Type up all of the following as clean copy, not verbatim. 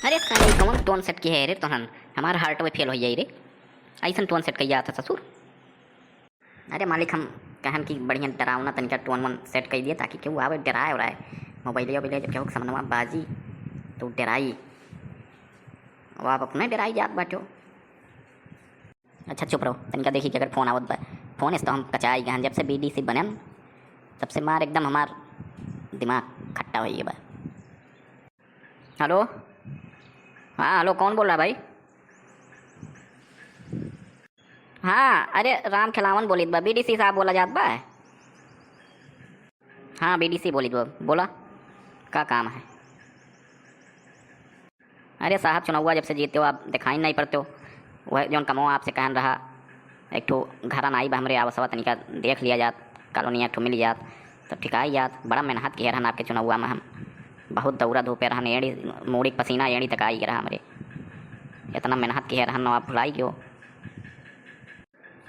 अरे साले कौन टोन सेट की है रे तोहन हमारा हार्ट में फेल हो जाई रे। ऐसा टोन सेट कहिया था ससुर। अरे मालिक हम कहन की बढ़िया डरावना तनिका टोन वन सेट कर दिए ताकि केहू आवे डराए उराए मोबाइल जब केहू समनवा बाजी तो डराई और आप अपने डराई जात बाटो। अच्छा चुप रहो तनिका देखी कि अगर फ़ोन आवत बा फ़ोन इस तो हम कचाई गहन जब से बीडीसी बनन तब से मार एकदम हमार दिमाग खट्टा हो बा। हेलो हाँ हेलो कौन बोल रहा भाई। हाँ अरे राम खिलावन बोलित बा बीडीसी साहब बोला जात बा। हाँ बीडीसी बोलित बा बोला का काम है। अरे साहब चुनाव जब से जीते हो आप दिखाई नहीं पड़ते हो वह जौन कमो आपसे कहन रहा एक ठो घरन आई बा हमरे आवसवा तनिका देख लिया जात कॉलोनी एक ठो मिल जात तो ठिकाई जात बड़ा मेहनत किया रहन आपके चुनाव में हम बहुत दौरा धूपे रहन एड़ी मूड़ी पसीना एड़ी तक आई रहा हमरे इतना मेहनत किया रहन आप भुलाई क्यों।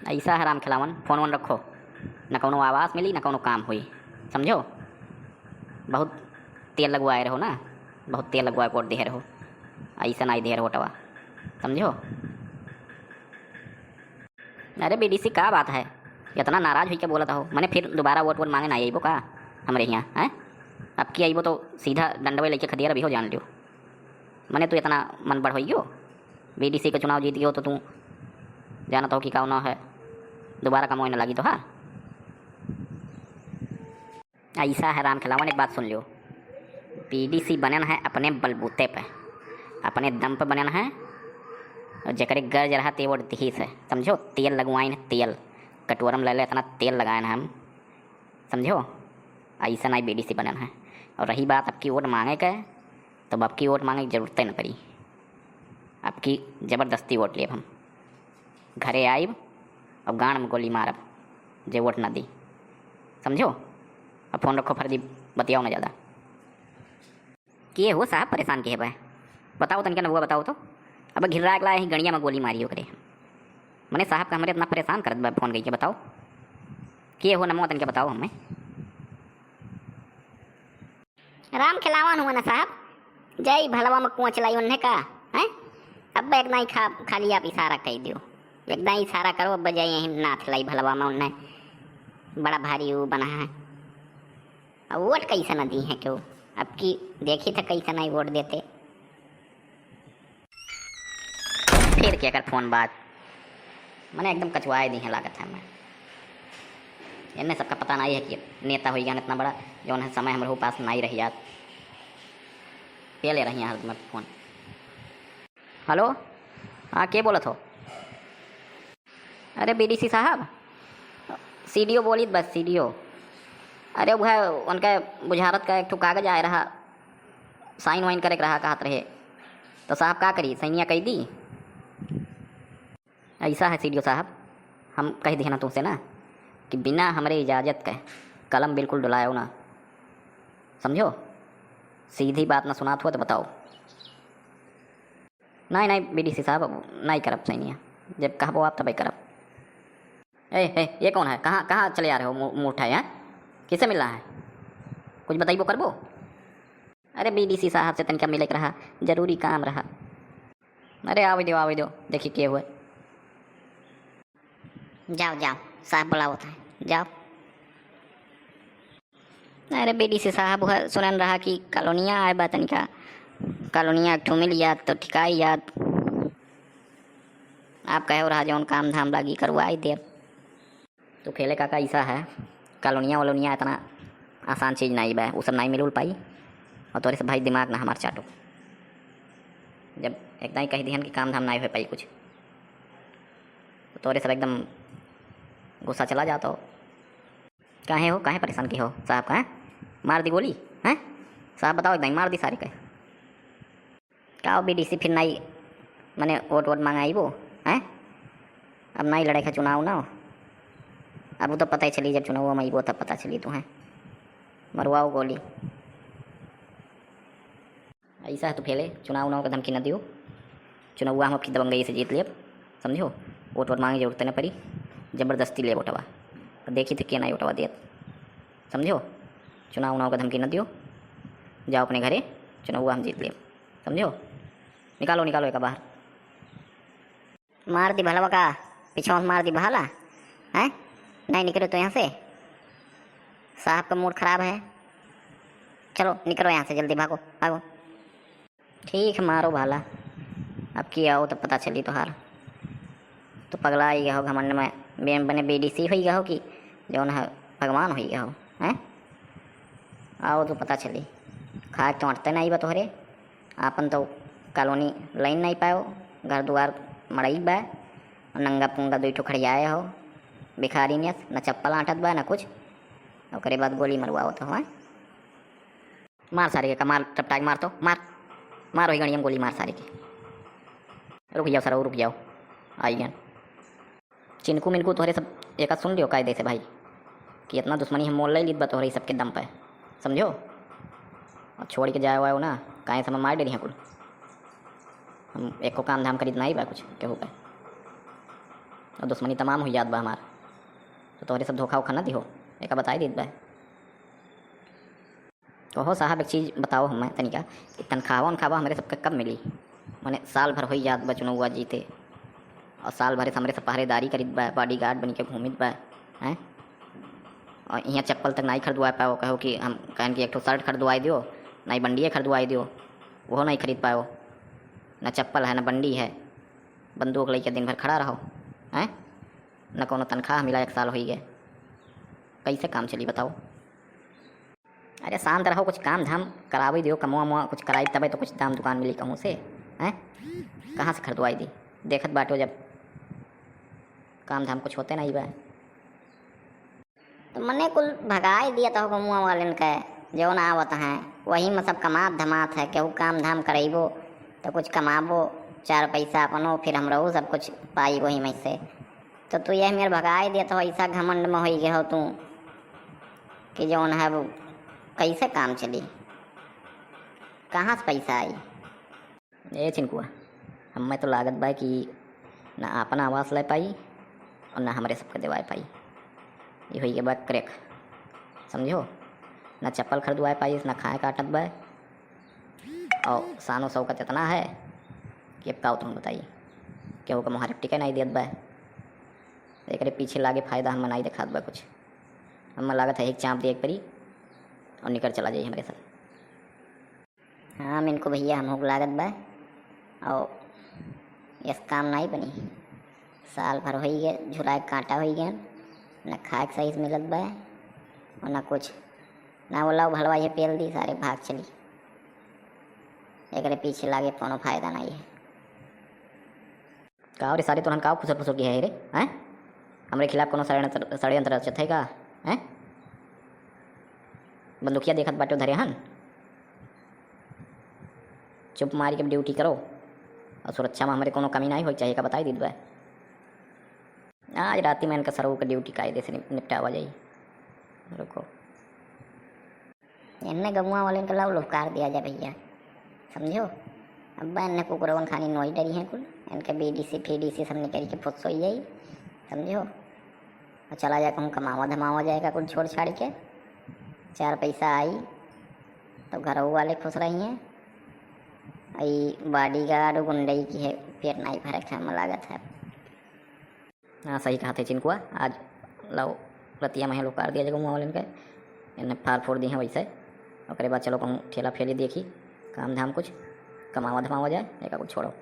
ऐसा है राम खिलावन फ़ोन वोन रखो न कोनो आवाज़ मिली न कोनो काम हुई समझो। बहुत तेल लगवाए रहो ना बहुत तेल लगवाए वोट दे रहो ऐसा नहीं दे रहो टवा समझो। अरे बीडीसी का बात है इतना नाराज़ हुई क्या बोला था हो मैंने फिर दोबारा वोट मांगे ना आईबो का हमारे यहाँ हैं अब की आईबो तो सीधा दंडवे लेके खदिया भी हो जान लियो मैंने तो इतना मन बढ़ हो बीडीसी का चुनाव जीत गयो तो तू जाना तो कि का ना है दोबारा का मोह न लगी तो हाँ। ऐसा है राम खिलावन एक बात सुन लियो बीडीसी बनन है अपने बलबूते पे अपने दम पे बनन है और जकरे गर्ज रहा ते वो दिही से समझो तेल लगवाइन तेल कटोरम ले ले इतना तेल लगाए हम समझो। ऐसा नहीं बीडीसी बनन है और रही बात आपकी वोट मांगे का तो अब आपकी वोट मांगे की जरूरत न पड़ी आपकी ज़बरदस्ती वोट लिए हम घरे आइब और गांड में गोली मारब जे वोट ना दी समझो। अब फ़ोन रखो फर्जी बतियाओ ना ज़्यादा किए हो साहब परेशान किए भाई बताओ तनिका न हुआ बताओ तो अब घिरा अगला ही गड़िया में गोली मारी करे मैंने साहब का हमारे इतना परेशान कर दिया फ़ोन करके बताओ किए हो नमो तनिका बताओ हमें। राम खिलावन हुआ ना साहब जय भलवा में कुआं चलाई उन्हें का है अब एक नहीं खाली आप इशारा कह दियो एकदम इशारा करो अब बजाय यहीं नाथ लाई भलवा में उन्हें बड़ा भारी वो बना है। अब वोट कैसा ना दी है क्यों अब की देखी था कैसा नहीं वोट देते फिर क्या कर फ़ोन बात मैंने एकदम कचवाए दी है लागत है मैं इन्हें सबका पता नहीं है कि नेता हो गया इतना बड़ा जो है समय हमारे पास नहीं रही याद पे ले रही हैं फ़ोन। हेलो हाँ के बोला हो। अरे बीडीसी साहब सीडीओ बोली बस सीडीओ अरे वह उनका बुझारत का एक ठो कागज आए रहा साइन वाइन करे रहा कहत रहे तो साहब का करी सैनिया कह दी। ऐसा है सीडीओ साहब हम कह दिए ना तुमसे ना कि बिना हमारे इजाज़त के कलम बिल्कुल डुलाओ ना समझो सीधी बात ना सुनात हुआ तो बताओ। नहीं नहीं बीडीसी साहब नहीं करब सैनिया जब कहबो आप तब करब। ए ये कौन है कहाँ कहाँ चले आ रहे हो मुँह उठाए हैं किससे मिल रहा है कुछ बताइबो करबो। अरे बीडीसी साहब से तनिका मिले रहा जरूरी काम रहा। अरे आवे दो देखिए के हुए जाओ जाओ साहब बुलाओ था जाओ। अरे बीडीसी साहब वह सुनन रहा कि कॉलोनिया आए बा तनिका कॉलोनिया एक ठो मिल याद तो ठिकाई याद आप कहो रहा जौन काम धाम लागी करवाई दे। तो खेले का ऐसा है कॉलोनिया वालोनिया इतना आसान चीज़ नहीं बा वो सब नहीं मिल पाई और तोरे से भाई दिमाग ना हमार चाटो जब एकदम ही कह दिहन कि काम धाम नहीं हो पाई कुछ तो तोरे सब एकदम गुस्सा चला जाता हो। काहे हो काहे परेशान की हो साहब कहें मार दी गोली हैं साहब बताओ एकदम मार दी सारी कहे का बीडीसी फिर नहीं मैंने वोट मांगाई वो हैं अब नहीं लड़ाई का चुनाव ना अब वो तो पता ही चली जब चुनाव में वो तब पता चली तुम्हें मरवाओ गोली। ऐसा है तो फैले चुनाव का धमकी न दियो चुनाव हम आपकी दबंगई से जीत लिया समझो वोट मांगे जरूरत न पड़ी ज़बरदस्ती ले वोटवा देखी थे क्या नहीं वोटवा दिया समझो चुनाव का धमकी न दियो जाओ अपने घरे चुनाव हम जीत लिए समझो। निकालो निकालो एक बाहर। मार दी भलवा का, पीछे मार दी भला है। नहीं निकलो तो यहाँ से, साहब का मूड खराब है। चलो निकलो यहाँ से, जल्दी भागो भागो। ठीक है मारो भाला, अब किया हो तो पता चली तो हार। तो पगला ही गया हो घमंड में, बेन बने बीडीसी हो गया हो कि जौन है भगवान हो गया हो हैं। आओ तो पता चली, खा तो अटते नहीं बा तोहरे। आपन तो कॉलोनी लाइन नहीं पाओ, घर द्वार मड़ई बा, नंगा पुंगा दुईठो खड़ियाए हो भिखारी ने, न चप्पल आटत बा न कुछ। ओकरे बाद गोली मरवाओ तो है। मार सारे के कमाल टपटाक मार तो मार मारो ही गणियम गोली मार सारे के। रुक जाओ सर, रुक जाओ आई गन। चिनकू मिनकू तोहरे सब एक सुन लियो कायदे से भाई, कि इतना दुश्मनी हम मोल ली बा तोहरे सबके दम पे, समझो। और छोड़ के जाए हुआ हो ना, काहे समय मार डे कुल। हम एक को काम धाम खरीद नहीं बा कुछ केहू पे, और दुश्मनी तमाम हुई याद बा हमार। तो तोहरे सब धोखा उखा ना दिहो, एक बताई दीत बा। तो हो साहब एक चीज़ बताओ हमें तनिका, तनख्वाह उनखावा हमारे सबके कब मिली? मैंने साल भर हो याद बा चुनो हुआ जीते, और साल भर से हमारे सब पहरेदारी करीत बा, बॉडी गार्ड बन के घूमित बा हैं। और यहाँ चप्पल तक नहीं खरीदवा पाओ, कहो कि हम कहन कि एक तो शर्ट खरीदवाई दियो, नहीं बंडिए खरीदवाई दियो, वो नहीं खरीद पाओ। न चप्पल है न बंडी है, बंदूक लेके दिन भर खड़ा रहो हैं। न कोनो तनख्वाह मिला, एक साल हो गए, कैसे काम चली बताओ। अरे शांत रहो, कुछ काम धाम करावी दियो, कमुआ मुआ कुछ कराई तबे तो कुछ दाम दुकान मिली कहूँ से हैं। कहाँ से खरीदवाई दी, देखत बाटो जब काम धाम कुछ होते नहीं बा। तो मने कुल भगाए दिया तो कमुआ वालन के जो ना आवत हैं, वही में सब कमात धमात है। केहू काम धाम करेबो तो कुछ कमाबो, चार पैसा अपनो, फिर हम रहू सब कुछ पाई वही में से। तो तू यह मेरे भगाए दिया तो ऐसा घमंड में हो गया हो तू कि जौन है वो कैसे काम चली, कहाँ से पैसा आई। ए चिनकुआ, हमें तो लागत बा कि ना आपन आवास ले पाई और ना हमारे सबके दिवाए पाई। ये हुई के बा क्रैक, समझो। ना चप्पल खरीदवाए पाई, ना खाए काटत बा, और सानो शौकत इतना है कि अब का तुम बताइए, केहू का मुहारक टिके नहीं देत बा। एक पीछे लागे फायदा हम नहीं दिखात बा कुछ। हमें लागत है एक चाँप दे एक परी और निकल चला जाइए हमारे साथ। हाँ इनको भैया हम लागत बा, और इस काम नहीं बनी। साल भर हो गए झुराए कांटा हो गया, न खाए के सही से मिलत बा और न कुछ, ना बोला भलवा ये पेल दी सारे भाग चली। एक पीछे लागे कोनो फायदा नहीं है। का रे सारे तो का फुसर फुसर की है रे हैं, हमारे खिलाफ कोनो षड्यंत्र रचत है का हैं। बंदूकिया देखत बाटो धरे हन, चुप मारी के ड्यूटी करो, और सुरक्षा में हमारे कोनो कमी नहीं हो चाहिए का बताई दीद बा। आज रात में इनका सरऊ का ड्यूटी कायदे से निपटावा जाइए। रुको इनने गमुआ वाले को लाओ लुफकार दिया जाए भैया, समझो। अब्बा इन्हें कुकुरवन खानी नोई डरी हैं कुल, इनके बीडीसी फीडीसी सब निकल के फुस हो जाई, समझो। और चला जाए कहूँ कमावा धमावा जाएगा कुल छोड़ छाड़ के, चार पैसा आई तो घर वाले खुश रही हैं। आई बॉडी गार्ड गुंडई की है, पेट नहीं भरे खाने लागत है। हाँ सही कहा थे चिनकुआ, आज लो रतिया में लोग कार दिया जगह मुँह वाले के, इन्हें फाड़ फोड़ दी हैं वैसे। और बाद चलो कहूँ ठेला फेली देखी, काम धाम कुछ कमावा धमावा जाए, एक कुछ छोड़ो।